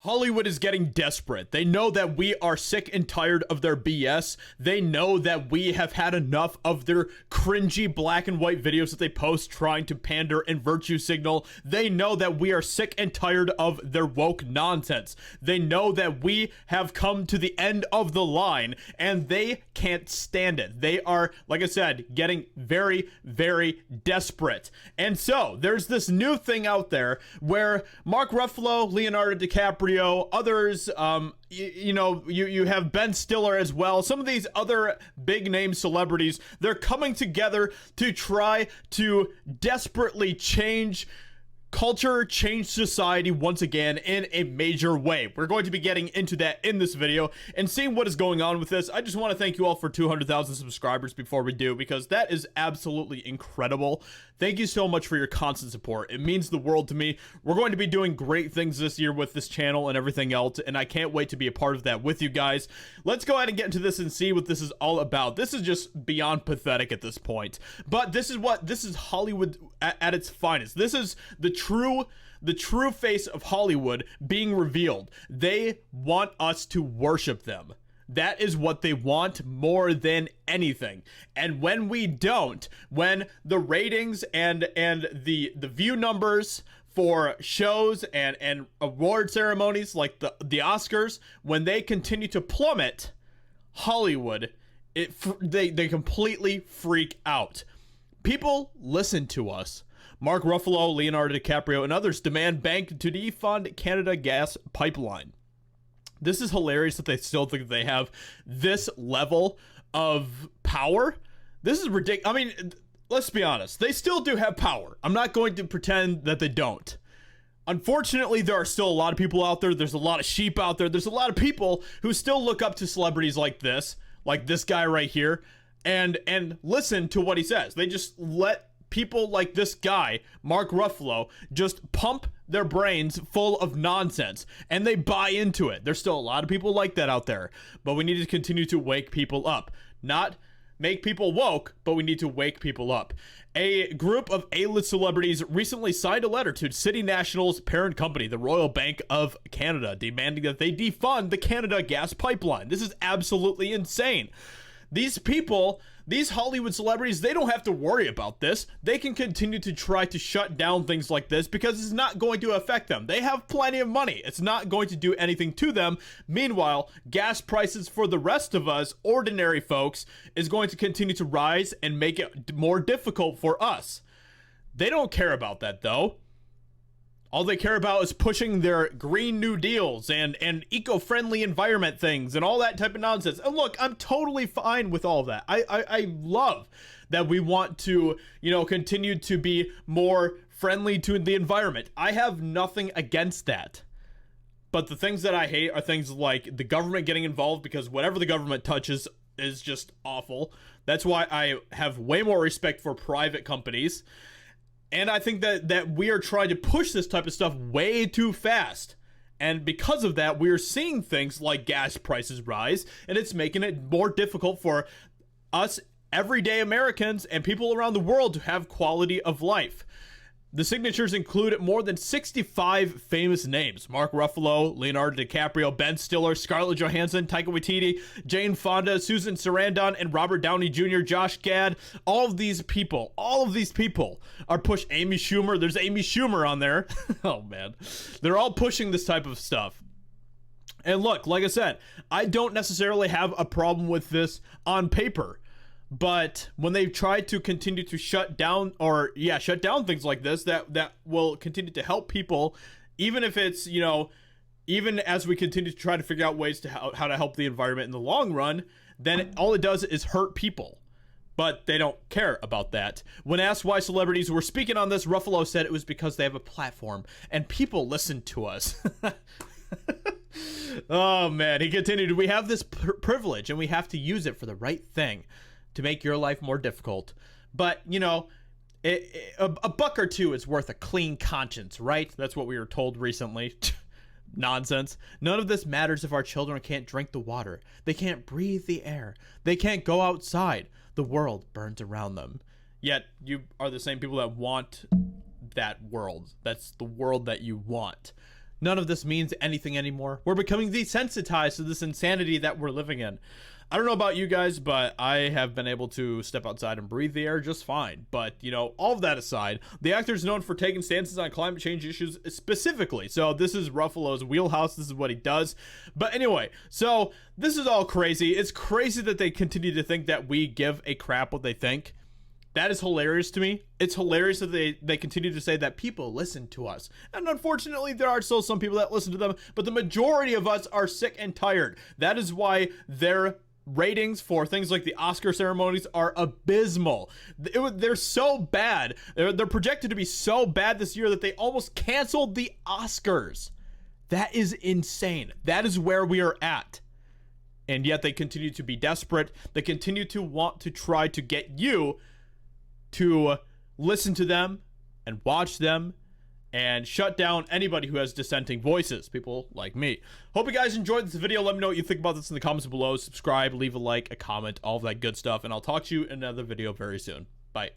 Hollywood is getting desperate. They know that we are sick and tired of their BS. They know that we have had enough of their cringy black and white videos that they post trying to pander and virtue signal. They know that we are sick and tired of their woke nonsense. They know that we have come to the end of the line and they can't stand it. They are, like I said, getting very, very desperate. And so there's this new thing out there where Mark Ruffalo, Leonardo DiCaprio, others, you have Ben Stiller as well. Some of these other big name celebrities, they're coming together to try to desperately change culture, change society once again in a major way. We're going to be getting into that in this video and seeing what is going on with this. I just want to thank you all for 200,000 subscribers before we do, because that is absolutely incredible. Thank you so much for your constant support. It means the world to me. We're going to be doing great things this year with this channel and everything else, and I can't wait to be a part of that with you guys. Let's go ahead and get into this and see what this is all about. This is just beyond pathetic at this point, but this is Hollywood at its finest. This is the true face of Hollywood being revealed. They want us to worship them. That is what they want more than anything. And when we don't, when the ratings and the view numbers for shows and award ceremonies like the Oscars, when they continue to plummet, Hollywood, they completely freak out. People listen to us. Mark Ruffalo, Leonardo DiCaprio, and others demand bank to defund Canada gas pipeline. This is hilarious that they still think they have this level of power. This is ridiculous. I mean, let's be honest. They still do have power. I'm not going to pretend that they don't. Unfortunately, there are still a lot of people out there. There's a lot of sheep out there. There's a lot of people who still look up to celebrities like this guy right here, and listen to what he says. They just let people like this guy, Mark Ruffalo, just pump their brains full of nonsense, and they buy into it. There's still a lot of people like that out there, but we need to continue to wake people up. Not make people woke, but we need to wake people up. A group of A-list celebrities recently signed a letter to City National's parent company, the Royal Bank of Canada, demanding that they defund the Canada gas pipeline. This is absolutely insane. These people, these Hollywood celebrities, they don't have to worry about this. They can continue to try to shut down things like this because it's not going to affect them. They have plenty of money. It's not going to do anything to them. Meanwhile, gas prices for the rest of us, ordinary folks, is going to continue to rise and make it more difficult for us. They don't care about that, though. All they care about is pushing their Green New Deals and eco-friendly environment things and all that type of nonsense. And look, I'm totally fine with all of that. I love that we want to, continue to be more friendly to the environment. I have nothing against that. But the things that I hate are things like the government getting involved, because whatever the government touches is just awful. That's why I have way more respect for private companies. And I think that we are trying to push this type of stuff way too fast. And because of that, we are seeing things like gas prices rise, and it's making it more difficult for us everyday Americans and people around the world to have quality of life. The signatures include more than 65 famous names: Mark Ruffalo, Leonardo DiCaprio, Ben Stiller, Scarlett Johansson, Taika Waititi, Jane Fonda, Susan Sarandon, and Robert Downey Jr., Josh Gad. All of these people are push. Amy Schumer, there's Amy Schumer on there. Oh man, they're all pushing this type of stuff. And look, like I said, I don't necessarily have a problem with this on paper. But when they try to continue to shut down things like this, that will continue to help people, even if it's, even as we continue to try to figure out ways to how to help the environment in the long run, then all it does is hurt people. But they don't care about that. When asked why celebrities were speaking on this, Ruffalo said it was because they have a platform and people listen to us. Oh man, he continued, "We have this privilege and we have to use it for the right thing, to make your life more difficult. But, a buck or two is worth a clean conscience, right?" That's what we were told recently. Nonsense. None of this matters if our children can't drink the water. They can't breathe the air. They can't go outside. The world burns around them. Yet, you are the same people that want that world. That's the world that you want. None of this means anything anymore. We're becoming desensitized to this insanity that we're living in. I don't know about you guys, but I have been able to step outside and breathe the air just fine. But, you know, all of that aside, the actor is known for taking stances on climate change issues specifically. So this is Ruffalo's wheelhouse. This is what he does. But anyway, so this is all crazy. It's crazy that they continue to think that we give a crap what they think. That is hilarious to me. It's hilarious that they continue to say that people listen to us. And unfortunately, there are still some people that listen to them, but the majority of us are sick and tired. That is why their ratings for things like the Oscar ceremonies are abysmal. They're so bad. They're projected to be so bad this year that they almost canceled the Oscars. That is insane. That is where we are at. And yet they continue to be desperate. They continue to want to try to get you to listen to them and watch them and shut down anybody who has dissenting voices, people like me. Hope you guys enjoyed this video. Let me know what you think about this in the comments below. Subscribe, leave a like, a comment, all of that good stuff, and I'll talk to you in another video very soon. Bye.